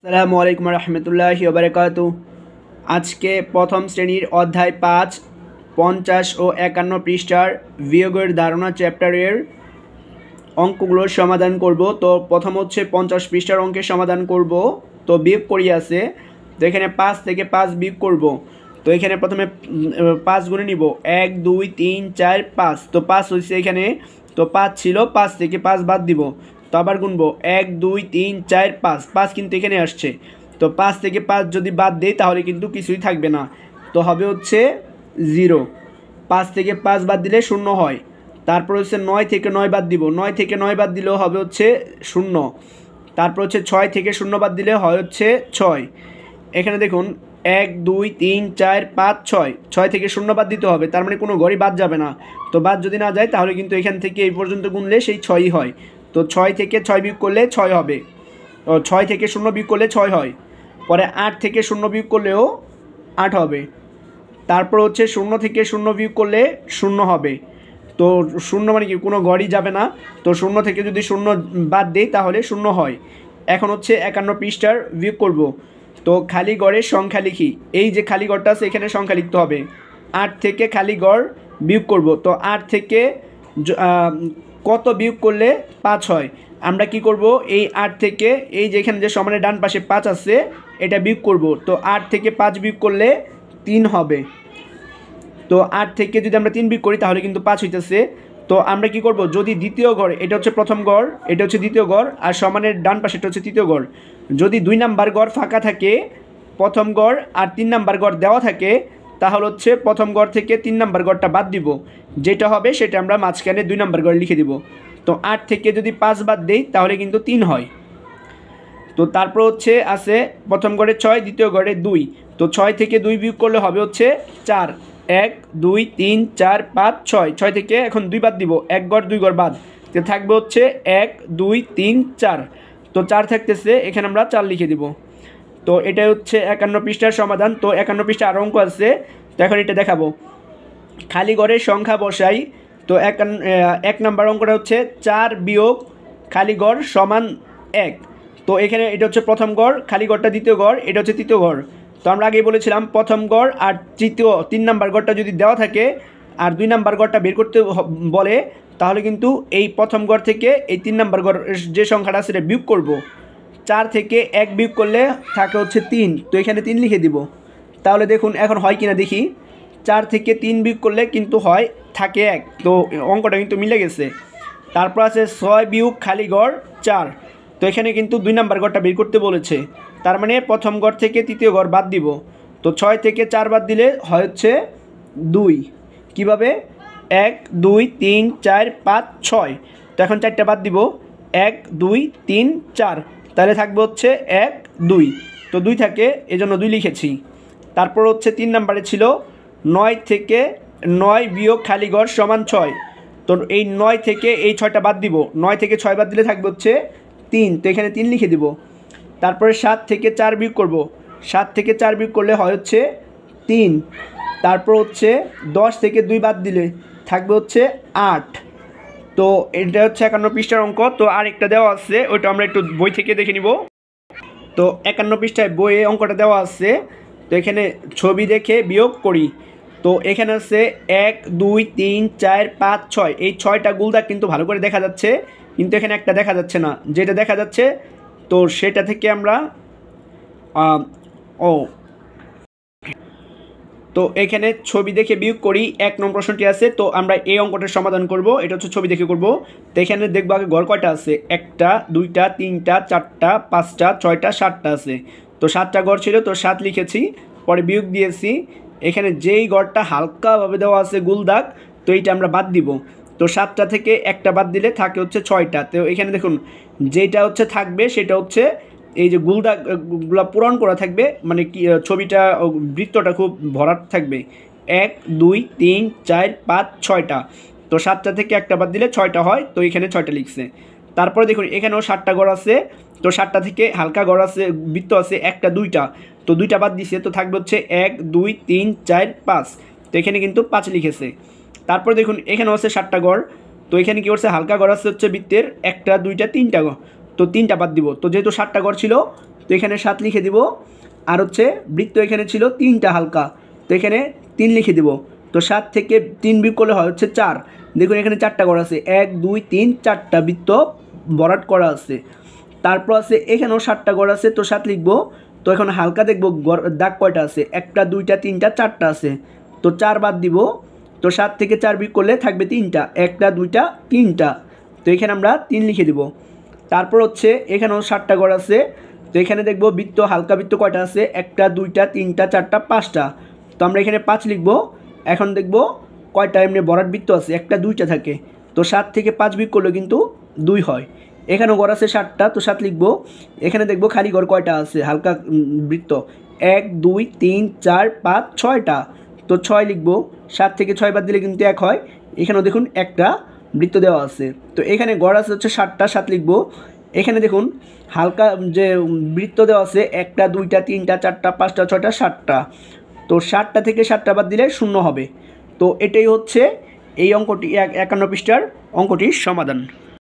আসসালামু আলাইকুম রহমতুল্লাহি ওয়া বারাকাতুহু। আজকে প্রথম শ্রেণীর অধ্যায় ৫ 50 ও 51 পৃষ্ঠার বিয়োগের ধারণা চ্যাপ্টারের অঙ্কগুলোর সমাধান করব। তো প্রথম হচ্ছে 50 পৃষ্ঠার অঙ্কের সমাধান করব। তো বিয়োগ করি আছে, তো এখানে 5 থেকে 5 বিয়োগ করব। তো এখানে প্রথমে 5 গুণে নিব, 1 2 3 4 5। তো 5 হচ্ছে এখানে, তো 5 ছিল, 5 থেকে 5 বাদ দিব। তো আবার গুনবো 1 2 3 4 5, 5 কিন্তু এখানে আসছে। তো 5 থেকে 5 যদি বাদ দেই তাহলে কিন্তু কিছুই থাকবে না, তো হবে হচ্ছে 0। 5 থেকে 5 বাদ দিলে 0 হয়। তারপর হচ্ছে 9 থেকে 9 বাদ দিব, 9 থেকে 9 বাদ দিলেও হবে হচ্ছে 0। তারপর হচ্ছে 6 থেকে 0 বাদ দিলে হয় হচ্ছে 6। এখানে দেখুন 1 2 3 4 5 6, 6 থেকে 0 বাদ দিতে হবে, তার মানে কোনো ঘরই বাদ যাবে না। তো বাদ যদি না যায় তাহলে কিন্তু এখান থেকে এই পর্যন্ত গুনলে সেই 6ই হয়। তো 6 থেকে 6 বিয়োগ করলে 6 হবে, 6 থেকে 0 বিয়োগ করলে 6 হয়। পরে 8 থেকে 0 বিয়োগ করলেও 8 হবে। তারপর হচ্ছে 0 থেকে 0 বিয়োগ করলে 0 হবে। তো 0 মানে কি, কোনো ঘরই যাবে না। তো 0 থেকে যদি 0 বাদ দেই তাহলে 0 হয়। এখন হচ্ছে 51 পৃষ্ঠার বিয়োগ করব। তো খালি ঘরের সংখ্যা লিখি। এই যে খালি ঘরটা আছে এখানে সংখ্যা লিখতে হবে। 8 থেকে খালি ঘর বিয়োগ করব। তো 8 থেকে কত বিয়োগ করলে 5 হয়? আমরা কি করব, এই 8 থেকে এই যে এখানে যে সমানের ডান পাশে 5 আছে এটা বিয়োগ করব। তো 8 থেকে 5 বিয়োগ করলে 3 হবে। তো 8 থেকে যদি আমরা 3 বিয়োগ করি তাহলে কিন্তু 5 হইতেছে। তো আমরা কি করব, যদি দ্বিতীয় ঘর, এটা হচ্ছে প্রথম ঘর, এটা হচ্ছে দ্বিতীয় ঘর, আর সমানের ডান পাশে এটা হচ্ছে তৃতীয় ঘর, যদি 2 নাম্বার ঘর ফাঁকা থাকে, প্রথম ঘর আর 3 নাম্বার ঘর দেওয়া থাকে, তাহলে হচ্ছে প্রথম ঘর থেকে 3 নাম্বার ঘরটা বাদ দিব, যেটা হবে সেটা আমরা মাঝখানে 2 নাম্বার ঘর লিখে দিব। তো 8 থেকে যদি 5 বাদ দেই তাহলে কিন্তু 3 হয়। তো তারপর হচ্ছে আছে প্রথম ঘরে 6, দ্বিতীয় ঘরে 2। তো 6 থেকে 2 বিয়োগ করলে হবে হচ্ছে 4। 1 2 3 4 5 6, 6 থেকে এখন 2 বাদ দিব, 1 ঘর 2 ঘর বাদ, তো থাকবে হচ্ছে 1 2 3 4। তো 4 থাকতেছে, এখানে আমরা 4 লিখে দিব। তো এটাই হচ্ছে 51 পৃষ্ঠার সমাধান। তো 51 পৃষ্ঠা আরও অঙ্ক আছে, তো এখন এটা দেখাবো। খালি ঘরের সংখ্যা বসাই। তো 1 নাম্বার অঙ্কটা হচ্ছে 4 বিয়োগ খালি ঘর সমান 1। তো এখানে এটা হচ্ছে প্রথম ঘর, খালি ঘরটা দ্বিতীয় ঘর, এটা হচ্ছে তৃতীয় ঘর। তো আমরা আগেই বলেছিলাম প্রথম ঘর আর 3 নাম্বার ঘরটা যদি দেওয়া থাকে আর 2 নাম্বার ঘরটা বের করতে বলে, তাহলে কিন্তু এই প্রথম ঘর থেকে এই 3 নাম্বার ঘর যে সংখ্যাটা সেটা বিয়োগ করব। 4 থেকে 1 বিয়োগ করলে থাকে হচ্ছে 3, তো এখানে 3 লিখে দিব। তাহলে দেখুন এখন হয় কিনা দেখি। 4 থেকে 3 বিয়োগ করলে কিন্তু হয় থাকে 1, তো অঙ্কটা কিন্তু মিলে গেছে। তারপর আছে 6 বিয়োগ খালি ঘর 4। তো এখানে কিন্তু 2 নাম্বার ঘরটা বের করতে বলেছে, তার মানে প্রথম ঘর থেকে তৃতীয় ঘর বাদ দিব। তো 6 থেকে 4 বাদ দিলে হয় হচ্ছে 2। কীভাবে? 1 2 3 4 5 6। তো এখন 4টা বাদ দিব, 1 2 3 4, তাহলে থাকবে হচ্ছে 1 2। তো 2 থাকে, এজন্য 2 লিখেছি। তারপর হচ্ছে 3 নাম্বারে ছিল 9 থেকে 9 বিয়োগ খালি ঘর সমান 6। তো এই 9 থেকে এই 6টা বাদ দিব, 9 থেকে 6 বাদ দিলে থাকবে হচ্ছে 3, তো এখানে 3 লিখে দিব। তারপরে 7 থেকে 4 বিয়োগ করব, 7 থেকে 4 বিয়োগ করলে হয় হচ্ছে 3। তারপর হচ্ছে 10 থেকে 2 বাদ দিলে থাকবে হচ্ছে 8। তো এটা হচ্ছে 51 পৃষ্ঠার অঙ্ক। তো আরেকটা দেওয়া আছে, ওইটা আমরা একটু বই থেকে দেখে নিব। তো 51 পৃষ্ঠায় বইয়ে অঙ্কটা দেওয়া আছে। তো এখানে ছবি দেখে বিয়োগ করি। তো এখানে আছে 1 2 3 4 5 6, এই 6টা গুলদাগ কিন্তু ভালো করে দেখা যাচ্ছে, কিন্তু এখানে একটা দেখা যাচ্ছে না, যেটা দেখা যাচ্ছে তো সেটা থেকে আমরা ও তো এখানে ছবি দেখে বিয়োগ করি। 1 নং প্রশ্নটি আছে, তো আমরা এই অঙ্কটার সমাধান করব। এটা হচ্ছে ছবি দেখে করব। তো এখানে দেখবো আগে ঘর কয়টা আছে, 1টা 2টা 3টা 4টা 5টা 6টা 7টা আছে। তো 7টা ঘর ছিল, তো 7 লিখেছি, পরে বিয়োগ দিয়েছি। এখানে যেই ঘরটা হালকাভাবে দেওয়া আছে গুল দাগ, তো এইটা আমরা বাদ দিব। তো 7টা থেকে একটা বাদ দিলে থাকে হচ্ছে 6টা। তো এখানে দেখুন যেটা হচ্ছে থাকবে সেটা হচ্ছে এই যে গুলদাগুলো পূরণ করা থাকবে, মানে কি ছবিটা বৃত্তটা খুব ভরাট থাকবে। 1 2 3 4 5 6টা। তো 7টা থেকে একটা বাদ দিলে 6টা হয়, তো এখানে 6টা লিখছে। তারপরে দেখুন এখানেও 7টা ঘর আছে, তো 7টা থেকে হালকা ঘর আছে, বৃত্ত আছে 1টা 2টা, তো 2টা বাদ দিছে, তো থাকবে হচ্ছে 1 2 3 4 5। তো এখানে কিন্তু 5 লিখেছে। তারপর দেখুন এখানেও আছে 7টা ঘর, তো এখানে কি করছে, হালকা ঘর আছে হচ্ছে বৃত্তের 1টা 2টা 3টা ঘর, তো 3টা বাদ দিব। তো যেহেতু 7টা ঘর ছিল তো এখানে 7 লিখে দিব। আর হচ্ছে বৃত্ত এখানে ছিল 3টা হালকা, তো এখানে 3 লিখে দিব। তো 7 থেকে 3 বিয়োগ করলে হয় হচ্ছে 4। দেখুন এখানে 4টা ঘর আছে, 1 2 3 4টা বৃত্ত ভরাট করা আছে। তারপর আছে এখানেও 7টা ঘর আছে, তো 7 লিখব। তো এখন হালকা দেখব দাগ কয়টা আছে, 1টা 2টা 3টা 4টা আছে, তো 4 বাদ দিব। তো 7 থেকে 4 বিয়োগ করলে থাকবে 3টা, 1টা 2টা 3টা, তো এখানে আমরা 3 লিখে দিব। তারপর হচ্ছে এখানেও 7টা ঘর আছে, তো এখানে দেখব বৃত্ত হালকা বৃত্ত কয়টা আছে, 1টা 2টা 3টা 4টা 5টা, তো আমরা এখানে 5 লিখব। এখন দেখব কয়টা এমনি ভরাট বৃত্ত আছে, 1টা 2টা থাকে, তো 7 থেকে 5 বিয়োগ করলে কিন্তু 2 হয়। এখানেও ঘর আছে 7টা, তো 7 লিখব। এখানে দেখব খালি ঘর কয়টা আছে হালকা বৃত্ত, 1 2 3 4 5 6টা, তো 6 লিখব। 7 থেকে 6 বাদ দিলে কিন্তু 1 হয়। এখানেও দেখুন একটা বৃত্ত দেওয়া আছে, তো এখানে ঘর আছে হচ্ছে 7টা, 7 লিখব। এখানে দেখুন হালকা যে বৃত্ত দেওয়া আছে 1টা 2টা 3টা 4টা 5টা 6টা 7টা, তো 7টা থেকে 7টা বাদ দিলে 0 হবে। তো এটাই হচ্ছে এই অঙ্কটি 51 পৃষ্ঠার অঙ্কটির সমাধান।